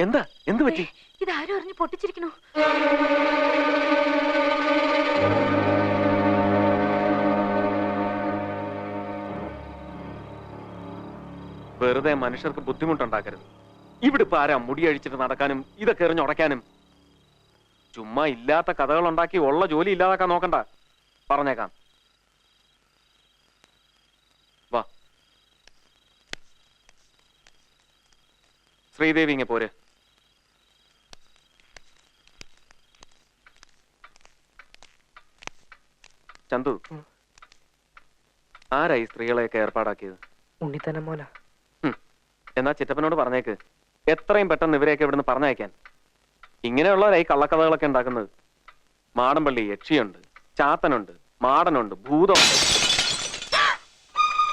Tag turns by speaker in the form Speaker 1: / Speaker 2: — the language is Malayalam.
Speaker 1: എന്താ എന്ത് പറ്റി?
Speaker 2: ഇതാരും അറിഞ്ഞ് പൊട്ടിച്ചിരിക്കണു.
Speaker 1: വെറുതെ മനുഷ്യർക്ക് ബുദ്ധിമുട്ടുണ്ടാക്കരുത്. ഇവിടെ ഇപ്പൊ ആരാ മുടി അഴിച്ചിട്ട് നടക്കാനും ഇതൊക്കെ എറിഞ്ഞുടയ്ക്കാനും? ചുമ്മാ ഇല്ലാത്ത കഥകൾ ഉണ്ടാക്കി ഉള്ള ജോലി ഇല്ലാതാക്കാൻ നോക്കണ്ട. പറഞ്ഞേക്കാം. വാ ശ്രീദേവി, ഇങ്ങ പോരെ. ചന്തു, ആരാ ഈ സ്ത്രീകളെയൊക്കെ ഏർപ്പാടാക്കിയത്?
Speaker 3: ഉണ്ണിത്തന്നെ മോന.
Speaker 1: എന്നാ ചിറ്റപ്പനോട് പറഞ്ഞേക്ക് എത്രയും പെട്ടെന്ന് ഇവരെയൊക്കെ ഇവിടുന്ന് പറഞ്ഞയക്കാൻ. ഇങ്ങനെയുള്ളവരായി കള്ളക്കഥകളൊക്കെ ഉണ്ടാക്കുന്നത്. മാടമ്പള്ളി യക്ഷിയുണ്ട്, ചാത്തനുണ്ട്, മാടനുണ്ട്, ഭൂതമുണ്ട്.